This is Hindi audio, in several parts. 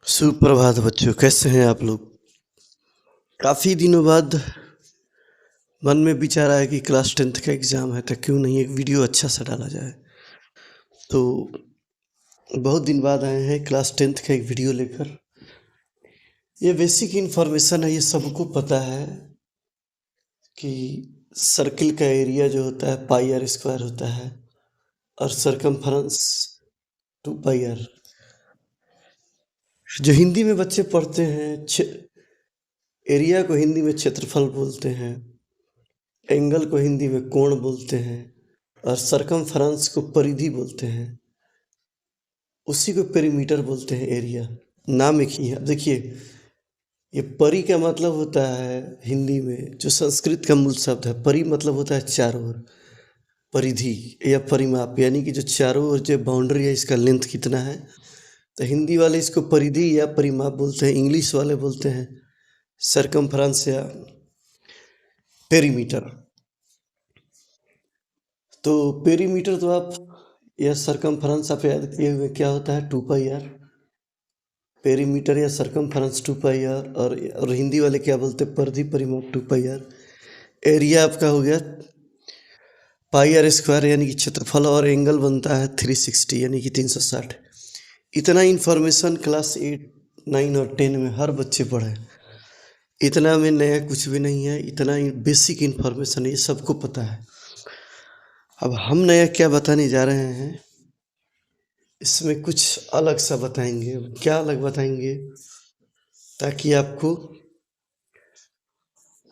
सुप्रभात बच्चों, कैसे हैं आप लोग? काफ़ी दिनों बाद मन में विचार आया कि क्लास 10th का एग्ज़ाम है, तो क्यों नहीं एक वीडियो अच्छा सा डाला जाए। तो बहुत दिन बाद आए हैं क्लास 10th का एक वीडियो लेकर। ये बेसिक इन्फॉर्मेशन है, ये सबको पता है कि सर्किल का एरिया जो होता है पाई आर स्क्वायर होता है और सरकमफ्रेंस 2 पाई आर। जो हिंदी में बच्चे पढ़ते हैं, एरिया को हिंदी में क्षेत्रफल बोलते हैं, एंगल को हिंदी में कोण बोलते हैं और सरकमफ्रेंस को परिधि बोलते हैं। उसी को पेरीमीटर बोलते हैं, एरिया। नाम एक ही है। अब देखिए, ये परि का मतलब होता है हिंदी में, जो संस्कृत का मूल शब्द है, परि मतलब होता है चारों ओर, परिधि या परिमाप, यानी कि जो चारों ओर जो बाउंड्री है इसका लेंथ कितना है। तो हिंदी वाले इसको परिधि या परिमाप बोलते हैं, इंग्लिश वाले बोलते हैं सरकमफ्रेंस या पेरीमीटर। तो पेरीमीटर तो आप या सरकमफ्रेंस आप याद किए हुए क्या होता है, 2 पाई आर। पेरीमीटर या सरकमफ्रेंस 2 पाई आर और हिंदी वाले क्या बोलते हैं, परिधि परिमाप 2 पाई आर। एरिया आपका हो गया पाई आर स्क्वायर यानी कि क्षेत्रफल, और एंगल बनता है 360 यानी कि 360। इतना इन्फॉर्मेशन क्लास 8, 9 और 10 में हर बच्चे पढ़े। इतना में नया कुछ भी नहीं है, इतना बेसिक इन्फॉर्मेशन ये सबको पता है। अब हम नया क्या बताने जा रहे हैं, इसमें कुछ अलग सा बताएंगे। क्या अलग बताएंगे, ताकि आपको,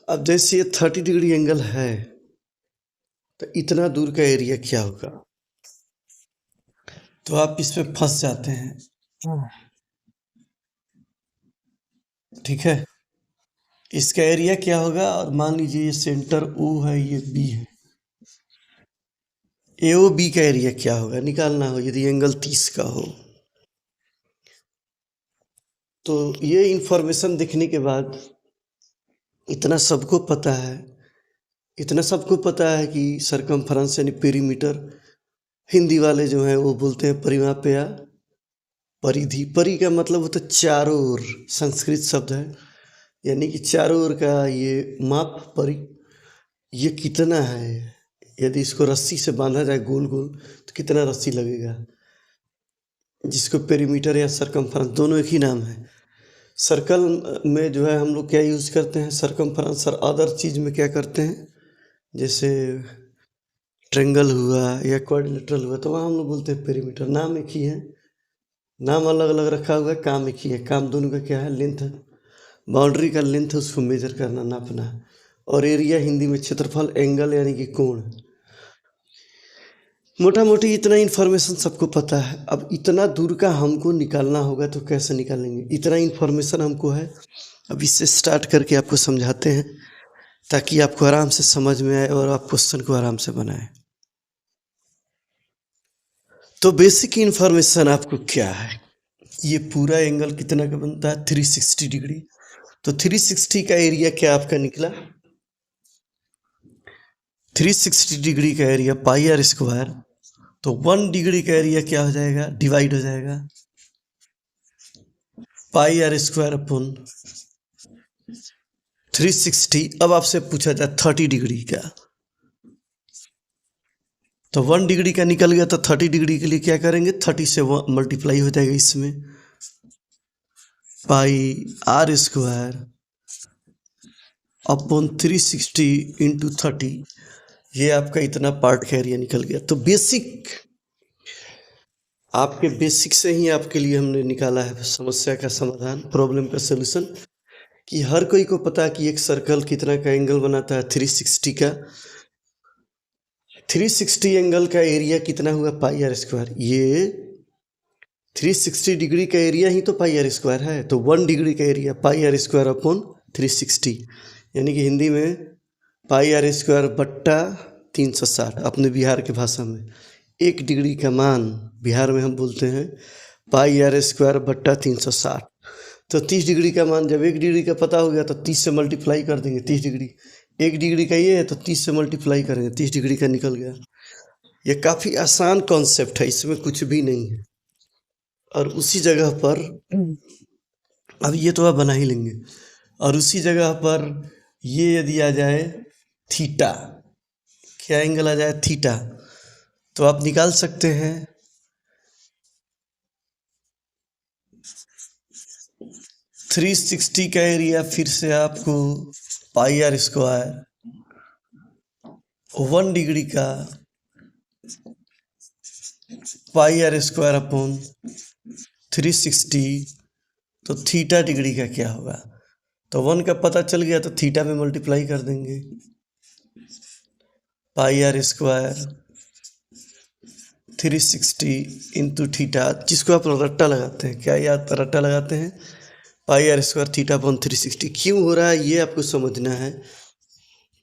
अब जैसे ये 30 डिग्री एंगल है तो इतना दूर का एरिया क्या होगा, तो आप इसमें फंस जाते हैं। ठीक है, इसका एरिया क्या होगा, और मान लीजिए ये सेंटर ओ है, ये बी है, ए ओ बी का एरिया क्या होगा निकालना हो यदि एंगल 30 का हो। तो ये इंफॉर्मेशन देखने के बाद इतना सबको पता है, इतना सबको पता है कि सरकमफ्रेंस यानी पेरीमीटर, हिंदी वाले जो हैं वो बोलते हैं परिमाप या परिधि। परि का मतलब होता है चारों ओर, संस्कृत शब्द है, यानी कि चारों ओर का ये माप। परि ये कितना है, यदि इसको रस्सी से बांधा जाए गोल गोल तो कितना रस्सी लगेगा, जिसको पेरीमीटर या सरकमफ्रेंस दोनों एक ही नाम है। सर्कल में जो है हम लोग क्या यूज़ करते हैं, सरकमफ्रेंस, और अदर चीज़ में क्या करते हैं, जैसे ट्रेंगल हुआ या क्वाड्रिलेटरल हुआ, तो वहाँ हम लोग बोलते हैं पेरीमीटर। नाम एक ही है, नाम अलग अलग रखा हुआ है, काम एक ही है। काम दोनों का क्या है, लेंथ, बाउंड्री का लेंथ उसको मेजर करना, नापना। और एरिया हिंदी में क्षेत्रफल, एंगल यानी कि कोण। मोटा मोटी इतना इन्फॉर्मेशन सबको पता है। अब इतना दूर का हमको निकालना होगा, तो कैसे निकालेंगे, इतना इन्फॉर्मेशन हमको है। अब इससे स्टार्ट करके आपको समझाते हैं, ताकि आपको आराम से समझ में आए और आप क्वेश्चन को आराम से बनाएं। तो बेसिक इन्फॉर्मेशन आपको क्या है, ये पूरा एंगल कितना का बनता है, 360 डिग्री। तो 360 का एरिया क्या आपका निकला, 360 डिग्री का एरिया पाई आर स्क्वायर। तो 1 डिग्री का एरिया क्या हो जाएगा, डिवाइड हो जाएगा पाई आर स्क्वायर अपॉन 360। अब आपसे पूछा जाए 30 डिग्री का, तो 1 डिग्री का निकल गया, तो 30 डिग्री के लिए क्या करेंगे, 30 से मल्टीप्लाई हो जाएगा इसमें, पाई आर स्क्वायर अपॉन 360 इंटू 30। ये आपका इतना पार्ट का एरिया निकल गया। तो बेसिक, आपके बेसिक से ही आपके लिए हमने निकाला है समस्या का समाधान, प्रॉब्लम का सोल्यूशन, कि हर कोई को पता कि एक सर्कल कितना का एंगल बनाता है, 360 का। 360 एंगल का एरिया कितना हुआ, पाई आर स्क्वायर। ये 360 डिग्री का एरिया ही तो पाई आर स्क्वायर है। तो 1 डिग्री का area pi r square upon 360, यानी कि हिंदी में पाई आर स्क्वायर बट्टा 360, अपने बिहार की भाषा में। 1 डिग्री का मान बिहार में हम बोलते हैं पाई आर स्क्वायर बट्टा 360। तो 30 डिग्री का मान जब 1 डिग्री का पता हो गया, तो 30 से मल्टीप्लाई कर देंगे। 30 डिग्री 1 डिग्री का ये है, तो 30 से मल्टीप्लाई करेंगे, 30 डिग्री का निकल गया। ये काफ़ी आसान कॉन्सेप्ट है, इसमें कुछ भी नहीं है। और उसी जगह पर अब ये तो आप बना ही लेंगे, और उसी जगह पर ये यदि आ जाए थीटा, क्या एंगल आ जाए थीटा, तो आप निकाल सकते हैं 360 का एरिया फिर से आपको पाई आर स्क्वायर 1 डिग्री का पाई आर स्क्वायर अपॉन 360, तो थीटा डिग्री का क्या होगा, तो 1 का पता चल गया तो थीटा में मल्टीप्लाई कर देंगे, पाई आर स्क्वायर 360 इंटू थीटा, जिसको आप रट्टा लगाते हैं, क्या याद रट्टा लगाते हैं, पाई आर स्क्वायर थीटा अपॉन 360। क्यों हो रहा है ये आपको समझना है।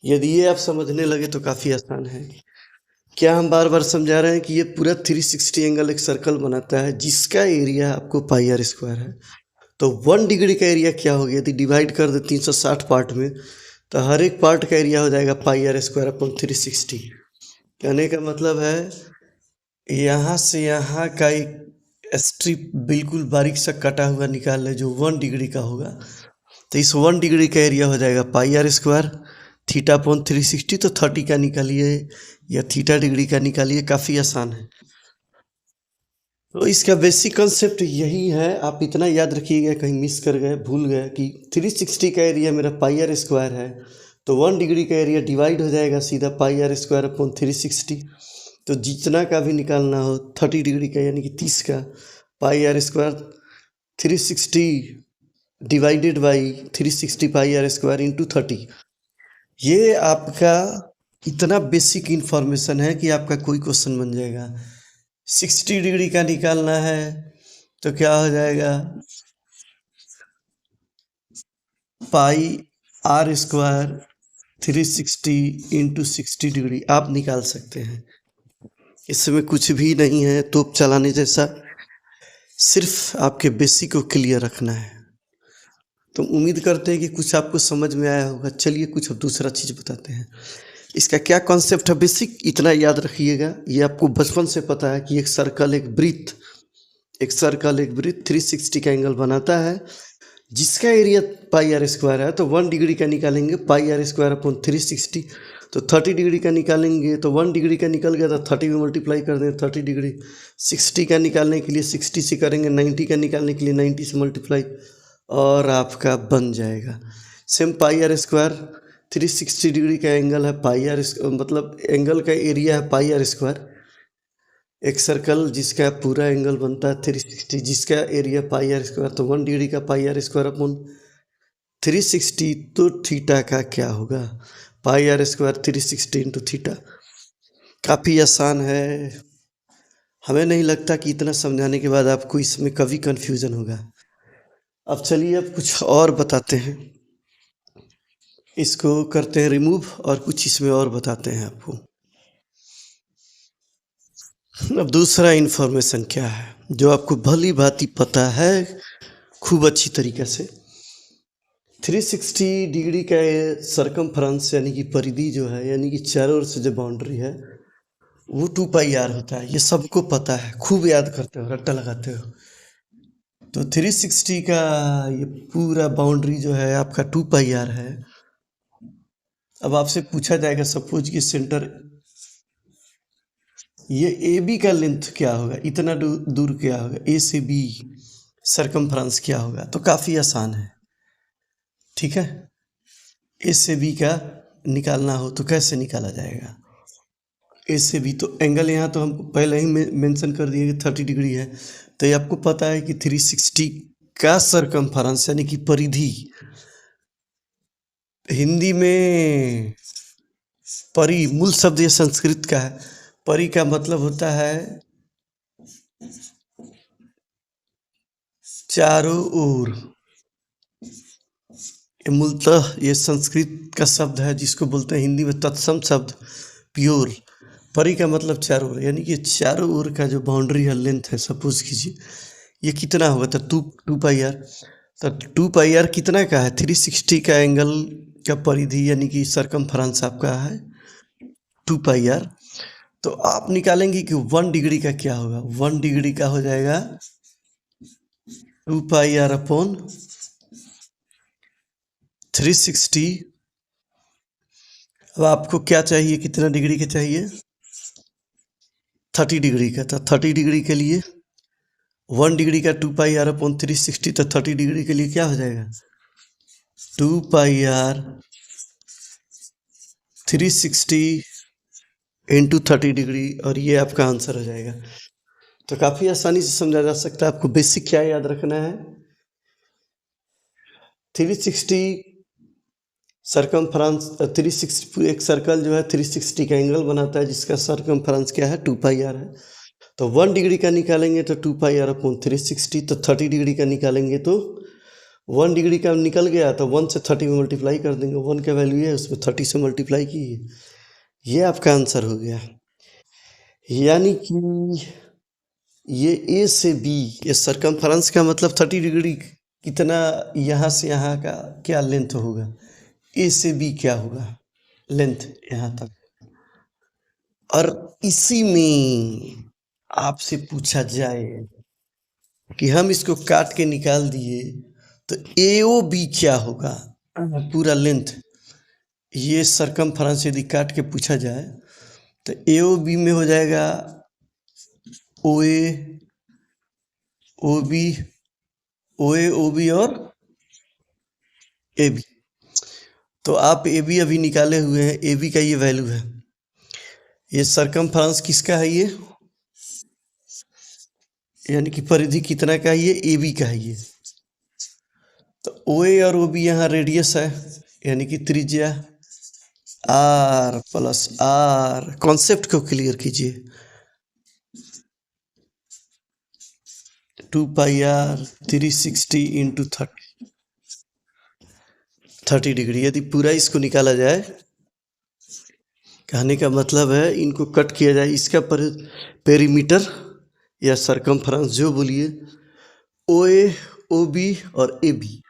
यदि ये आप समझने लगे तो काफ़ी आसान है। क्या हम बार बार समझा रहे हैं कि ये पूरा 360 एंगल एक सर्कल बनाता है जिसका एरिया आपको पाई आर स्क्वायर है। तो 1 डिग्री का एरिया क्या हो गया, यदि डिवाइड कर दे 360 पार्ट में, तो हर एक पार्ट का एरिया हो जाएगा पाई आर स्क्वायर अपॉन 360। कहने का मतलब है यहाँ से यहाँ का एक स्ट्रिप बिल्कुल बारीक सा कटा हुआ निकाल ले जो 1 डिग्री का होगा, तो इस 1 डिग्री का एरिया हो जाएगा पाई आर स्क्वायर थीटा अपॉन 360। तो 30 का निकालिए या थीटा डिग्री का निकालिए, काफ़ी आसान है। तो इसका बेसिक कंसेप्ट यही है, आप इतना याद रखिएगा, कहीं मिस कर गए भूल गए कि 360 का एरिया मेरा पाई आर स्क्वायर है, तो 1 डिग्री का एरिया डिवाइड हो जाएगा सीधा पाई आर स्क्वायर अपॉन 360। तो जितना का भी निकालना हो 30 डिग्री का यानी कि 30 का, pi r square 360 divided by 360 pi r square into 30। ये आपका इतना बेसिक इन्फॉर्मेशन है कि आपका कोई क्वेश्चन बन जाएगा। 60 डिग्री का निकालना है तो क्या हो जाएगा, पाई आर स्क्वायर 360 इंटू 60 डिग्री आप निकाल सकते हैं। इसमें कुछ भी नहीं है तोप चलाने जैसा, सिर्फ आपके बेसिक को क्लियर रखना है। तो उम्मीद करते हैं कि कुछ आपको समझ में आया होगा। चलिए कुछ अब दूसरा चीज़ बताते हैं। इसका क्या कॉन्सेप्ट है, बेसिक इतना याद रखिएगा, ये आपको बचपन से पता है कि एक सर्कल एक वृत्त 360 का एंगल बनाता है जिसका एरिया पाई आर स्क्वायर है। तो 1 डिग्री का निकालेंगे पाई आर स्क्वायर अपॉन 360, तो 30 डिग्री का निकालेंगे तो 1 डिग्री का निकल गया, तो 30 में मल्टीप्लाई कर देंगे 30 डिग्री। 60 का निकालने के लिए 60 से करेंगे, 90 का निकालने के लिए 90 से मल्टीप्लाई, और आपका बन जाएगा। Same pi r square 360 degree का एंगल है, पाई आर मतलब एंगल का एरिया है पाई आर स्क्वायर। एक सर्कल जिसका पूरा एंगल बनता है 360, जिसका एरिया पाई आर स्क्वायर, तो 1 डिग्री का पाई आर स्क्वायर अपॉन 360, तो थीटा का क्या होगा, पाई आर स्क्वायर 360 इंटू थीटा। काफ़ी आसान है, हमें नहीं लगता कि इतना समझाने के बाद आपको इसमें कभी कन्फ्यूज़न होगा। अब चलिए अब कुछ और बताते हैं, इसको करते हैं रिमूव और कुछ इसमें और बताते हैं आपको। अब दूसरा इन्फॉर्मेशन क्या है जो आपको भली भांति पता है खूब अच्छी तरीके से। 360 डिग्री का सरकमफ्रेंस यानी कि परिधि जो है, यानी कि चारों ओर से जो बाउंड्री है वो 2 पाई आर होता है। ये सबको पता है, खूब याद करते हो, रट्टा लगाते हो। तो 360 का ये पूरा बाउंड्री जो है आपका 2 पाई आर है। अब आपसे पूछा जाएगा सपोज कि सेंटर ये ए बी का लेंथ क्या होगा, इतना दूर क्या होगा, ए से बी सरकमफ्रेंस क्या होगा, तो काफ़ी आसान है। ठीक है, ए से बी का निकालना हो तो कैसे निकाला जाएगा, ए से बी, तो एंगल यहाँ तो हम पहले ही मेंशन कर दिए कि 30 डिग्री है। तो ये आपको पता है कि 360 का सरकमफ्रेंस यानी कि परिधि, हिंदी में परि मूल शब्द ये संस्कृत का है। परि का मतलब होता है चारों ओर। मूलतः ये संस्कृत का शब्द है जिसको बोलते हैं हिंदी में तत्सम शब्द प्योर। परि का मतलब चारों ओर, यानी कि चारों ओर का जो बाउंड्री है लेंथ है, सपोज कीजिए ये कितना होगा, तो टू पाई आर। तो 2 पाई आर कितना का है, 360 का एंगल का परिधि यानी कि सरकमफ्रेंस आपका है 2 पाई आर। तो आप निकालेंगे कि 1 डिग्री का क्या होगा, 1 डिग्री का हो जाएगा 2 पाई आर अपॉन 360। अब आपको क्या चाहिए, कितना डिग्री का चाहिए? 30 डिग्री का। तो 30 डिग्री के लिए 1 डिग्री का 2 पाई r/360, तो 30 डिग्री के लिए क्या हो जाएगा? 2 पाई r/360 इंटू 30 डिग्री, और ये आपका आंसर हो जाएगा। तो काफ़ी आसानी से समझा जा सकता है। आपको बेसिक क्या याद रखना है? 360 सरकमफ्रेंस, 360 एक सर्कल जो है 360 का एंगल बनाता है, जिसका सरकमफ्रेंस क्या है? 2 पाई r है। तो 1 डिग्री का निकालेंगे तो 2 पाई r/360, तो 30 डिग्री का निकालेंगे तो 1 डिग्री का निकल गया तो 1 से 30 में मल्टीप्लाई कर देंगे। 1 का वैल्यू है, उसमें 30 से मल्टीप्लाई कीजिए। ये आपका आंसर हो गया। यानी कि ये ए से बी, ये सरकमफ्रेंस का मतलब 30 डिग्री कितना, यहाँ से यहाँ का क्या लेंथ होगा? ए से बी क्या होगा लेंथ यहाँ तक। और इसी में आपसे पूछा जाए कि हम इसको काट के निकाल दिए तो ए ओ बी क्या होगा, पूरा लेंथ। ये सरकमफ्रेंस यदि काट के पूछा जाए तो ए ओ बी में हो जाएगा ओ ए ओ बी, ओ ए ओ बी और ए बी। तो आप ए बी अभी निकाले हुए हैं, ए बी का ये वैल्यू है। ये सरकमफ्रेंस किसका है ये, यानी कि परिधि कितना का है ये? ए बी का है ये। तो ओ ए और ओ बी यहाँ रेडियस है, यानी कि त्रिज्या आर प्लस आर। कॉन्सेप्ट को क्लियर कीजिए। 2 पाई r/360 इंटू 30 डिग्री। यदि पूरा इसको निकाला जाए, कहने का मतलब है इनको कट किया जाए, इसका पेरीमीटर या सरकमफ्रेंस जो बोलिए, ओ ए ओ बी और ए बी।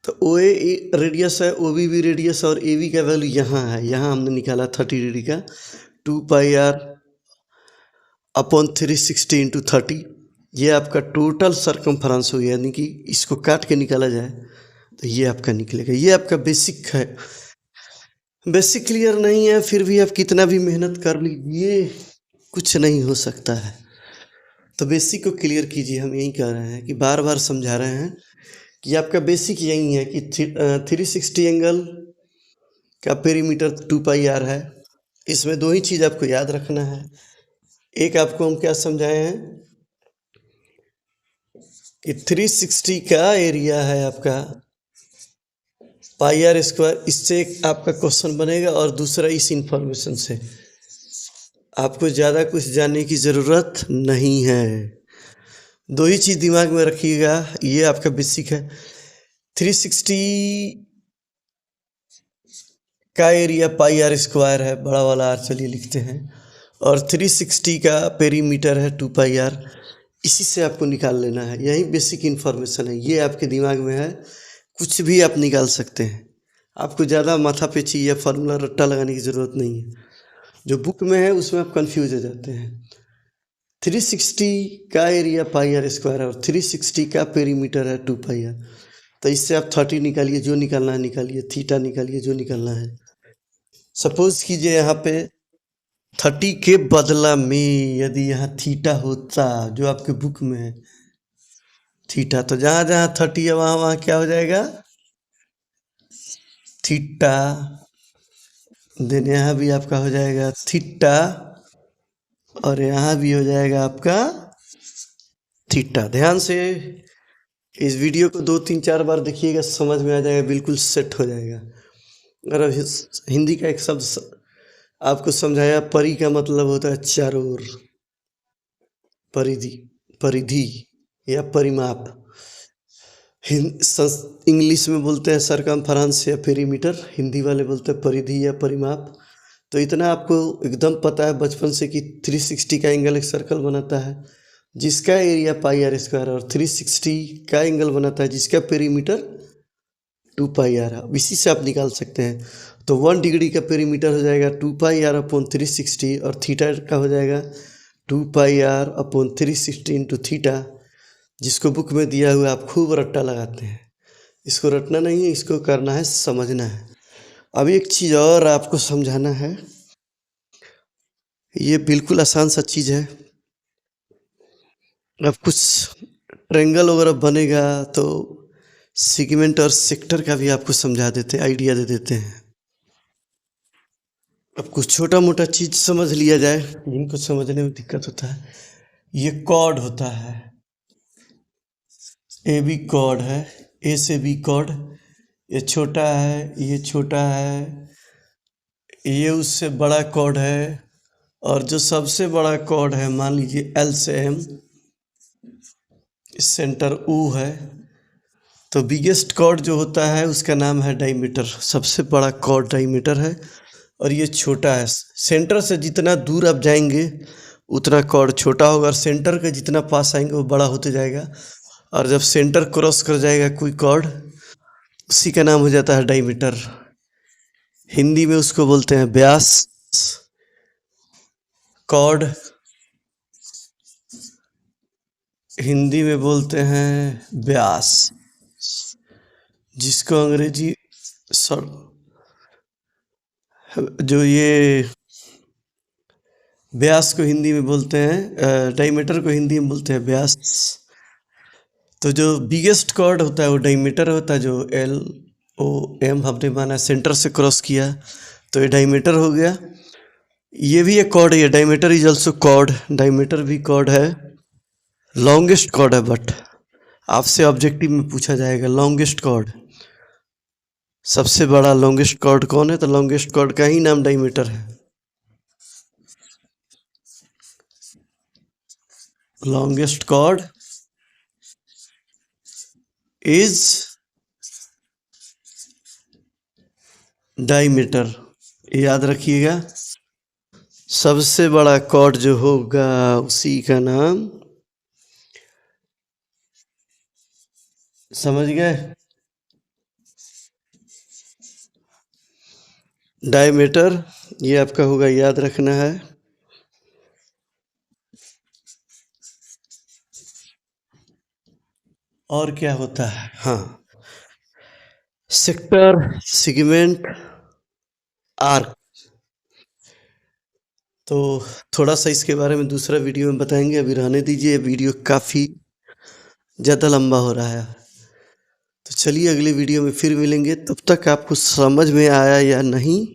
तो ओ ए रेडियस है, ओ बी भी रेडियस, और ए बी का वैल्यू यहाँ है, यहाँ हमने निकाला 30 डिग्री का। 2 पाई r/360 इंटू 30, ये आपका टोटल सरकमफ्रेंस हो गया। यानी कि इसको काट के निकाला जाए तो ये आपका निकलेगा। ये आपका बेसिक है। बेसिक क्लियर नहीं है फिर भी आप कितना भी मेहनत कर लीजिए, कुछ नहीं हो सकता है। तो बेसिक को क्लियर कीजिए। हम यही कह रहे हैं कि बार बार समझा रहे हैं कि आपका बेसिक यही है कि 360 एंगल का पेरीमीटर 2 पाई r है। इसमें दो ही चीज़ आपको याद रखना है। एक आपको हम क्या समझाए हैं कि 360 का एरिया है आपका πr²। इससे एक आपका क्वेश्चन बनेगा, और दूसरा इस इंफॉर्मेशन से आपको ज़्यादा कुछ जानने की ज़रूरत नहीं है। दो ही चीज़ दिमाग में रखिएगा, ये आपका बेसिक है। 360 का एरिया πr² है, बड़ा वाला आर चलिए लिखते हैं, और 360 का पेरीमीटर है 2 पाई r। इसी से आपको निकाल लेना है। यही बेसिक इन्फॉर्मेशन है, ये आपके दिमाग में है, कुछ भी आप निकाल सकते हैं। आपको ज़्यादा माथा पेची या फार्मूला रट्टा लगाने की ज़रूरत नहीं है। जो बुक में है उसमें आप कंफ्यूज हो जाते हैं। 360 का एरिया πr² है और 360 का पेरीमीटर है 2 पाई r। तो इससे आप 30 निकालिए, जो निकालना है निकालिए, थीटा निकालिए, जो निकालना है। सपोज कीजिए यहाँ पे 30 के बदला में यदि यहाँ थीटा होता, जो आपके बुक में है थीटा, तो जहाँ जहाँ 30 है वहाँ वहाँ क्या हो जाएगा? थीटा। देन यहाँ भी आपका हो जाएगा थीटा, और यहाँ भी हो जाएगा आपका थीटा। ध्यान से इस वीडियो को 2-3-4 बार देखिएगा, समझ में आ जाएगा, बिल्कुल सेट हो जाएगा। अगर हिंदी का एक शब्द आपको समझाया, परि का मतलब होता है चारों ओर, परिधि, परिधि या परिमाप। इंग्लिश में बोलते हैं सरकमफ्रेंस या पेरीमीटर, हिंदी वाले बोलते हैं परिधि या परिमाप। तो इतना आपको एकदम पता है बचपन से कि 360 का एंगल एक सर्कल बनाता है जिसका एरिया πr² और 360 का एंगल बनाता है जिसका पेरीमीटर 2 पाई r है। इसी से आप निकाल सकते हैं। तो 1 डिग्री का पेरीमीटर हो जाएगा 2 पाई r/360, और थीटा का हो जाएगा 2 पाई r/360 इंटू थीटा, जिसको बुक में दिया हुआ आप खूब रट्टा लगाते हैं। इसको रटना नहीं है, इसको करना है, समझना है। अब एक चीज़ और आपको समझाना है, ये बिल्कुल आसान सा चीज़ है। अब कुछ ट्रायंगल वगैरह बनेगा तो सेगमेंट और सेक्टर का भी आपको समझा देते हैं, आइडिया दे देते हैं। अब कुछ छोटा मोटा चीज़ समझ लिया जाए, जिनको समझने में दिक्कत होता है। ये कॉर्ड होता है, ए बी कॉर्ड है, ए से बी कॉर्ड। ये छोटा है, ये छोटा है, ये उससे बड़ा कॉर्ड है, और जो सबसे बड़ा कॉर्ड है मान लीजिए एल से एम, सेंटर U है। तो बिगेस्ट कॉर्ड जो होता है उसका नाम है डायमीटर, सबसे बड़ा कॉर्ड डायमीटर है। और ये छोटा है, सेंटर से जितना दूर आप जाएंगे उतना कॉर्ड छोटा होगा, और सेंटर के जितना पास आएंगे वो बड़ा होते जाएगा। और जब सेंटर क्रॉस कर जाएगा कोई कॉर्ड, उसी का नाम हो जाता है डायमीटर। हिंदी में उसको बोलते हैं व्यास। कॉर्ड हिंदी में बोलते हैं व्यास, जिसको अंग्रेजी जो ये व्यास को हिंदी में बोलते हैं, डायमीटर को हिंदी में बोलते हैं व्यास। तो जो बिगेस्ट कॉर्ड होता है वो डायमीटर होता है, जो एल ओ एम हमने माना सेंटर से क्रॉस किया तो ये डायमीटर हो गया। ये भी एक कॉर्ड है, diameter is also chord, diameter भी कॉर्ड है। लॉन्गेस्ट कॉर्ड है, बट आपसे ऑब्जेक्टिव में पूछा जाएगा लॉन्गेस्ट कॉर्ड, सबसे बड़ा लॉन्गेस्ट कॉर्ड कौन है, तो लॉन्गेस्ट कॉर्ड का ही नाम डायमीटर है। लॉन्गेस्ट कॉर्ड इज डायमीटर, याद रखिएगा। सबसे बड़ा कॉर्ड जो होगा उसी का नाम, समझ गए, डायमीटर। ये आपका होगा, याद रखना है। और क्या होता है, हाँ, सेक्टर, सेगमेंट, आर्क। तो थोड़ा सा इसके बारे में दूसरा वीडियो में बताएंगे, अभी रहने दीजिए, वीडियो काफ़ी ज़्यादा लंबा हो रहा है। तो चलिए अगले वीडियो में फिर मिलेंगे, तब तक आपको समझ में आया या नहीं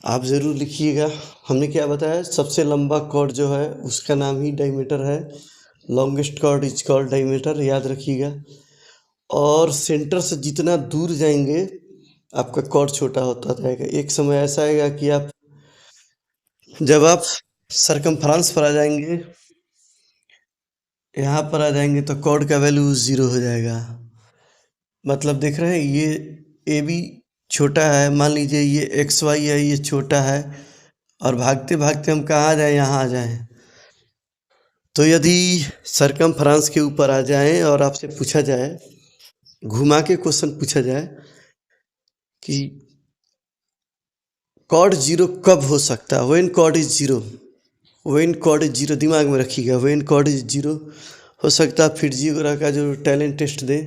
आप ज़रूर लिखिएगा। हमने क्या बताया, सबसे लंबा कॉर्ड जो है उसका नाम ही डायमीटर है, longest cord is called diameter, याद रखिएगा। और सेंटर से जितना दूर जाएंगे आपका कॉर्ड छोटा होता जाएगा। एक समय ऐसा आएगा कि जब आप सरकमफ्रांस पर आ जाएंगे, यहाँ पर आ जाएंगे तो कॉर्ड का वैल्यू 0 हो जाएगा। मतलब देख रहे हैं, ये ए बी छोटा है, मान लीजिए ये एक्स वाई है, ये छोटा है, और भागते भागते हम कहाँ आ जाएँ, यहाँ आ जाएँ। तो यदि सरकमफ्रांस के ऊपर आ जाएं और आपसे पूछा जाए, घुमा के क्वेश्चन पूछा जाए कि कॉर्ड 0 कब हो सकता है, when chord is 0, when chord is 0, दिमाग में रखिएगा, व्हेन कॉर्ड इज 0 हो सकता है। फिर जियोग्राफ का जो टैलेंट टेस्ट दे,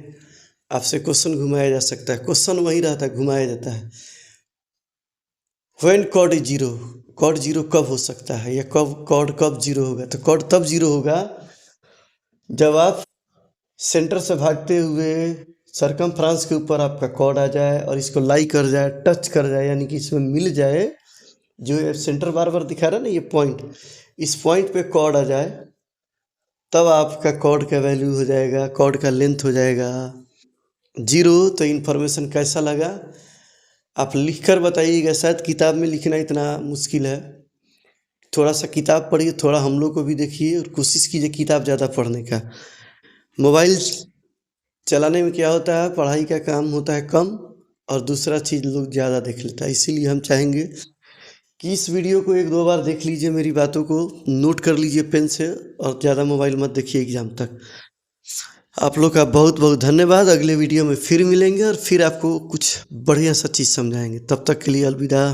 आपसे क्वेश्चन घुमाया जा सकता है, क्वेश्चन वही रहता है, घुमाया जाता है। व्हेन कॉर्ड इज 0, कॉर्ड 0 कब हो सकता है, या कॉर्ड कब 0 होगा, तो कॉर्ड तब 0 होगा जब आप सेंटर से भागते हुए सरकमफ्रांस के ऊपर आपका कॉर्ड आ जाए और इसको लाई कर जाए, टच कर जाए, यानी कि इसमें मिल जाए। जो सेंटर बार बार दिखा रहा है ना, ये पॉइंट, इस पॉइंट पे कॉर्ड आ जाए, तब आपका कॉर्ड का वैल्यू हो जाएगा, कॉर्ड का लेंथ हो जाएगा 0। तो इन्फॉर्मेशन कैसा लगा आप लिख कर बताइएगा। शायद किताब में लिखना इतना मुश्किल है, थोड़ा सा किताब पढ़िए, थोड़ा हम लोग को भी देखिए, और कोशिश कीजिए किताब ज़्यादा पढ़ने का। मोबाइल चलाने में क्या होता है, पढ़ाई का काम होता है कम, और दूसरा चीज़ लोग ज़्यादा देख लेता है। इसीलिए हम चाहेंगे कि इस वीडियो को 1-2 बार देख लीजिए, मेरी बातों को नोट कर लीजिए पेन से, और ज़्यादा मोबाइल मत देखिए एग्ज़ाम तक। आप लोग का बहुत बहुत धन्यवाद। अगले वीडियो में फिर मिलेंगे और फिर आपको कुछ बढ़िया सा चीज़ समझाएंगे। तब तक के लिए अलविदा।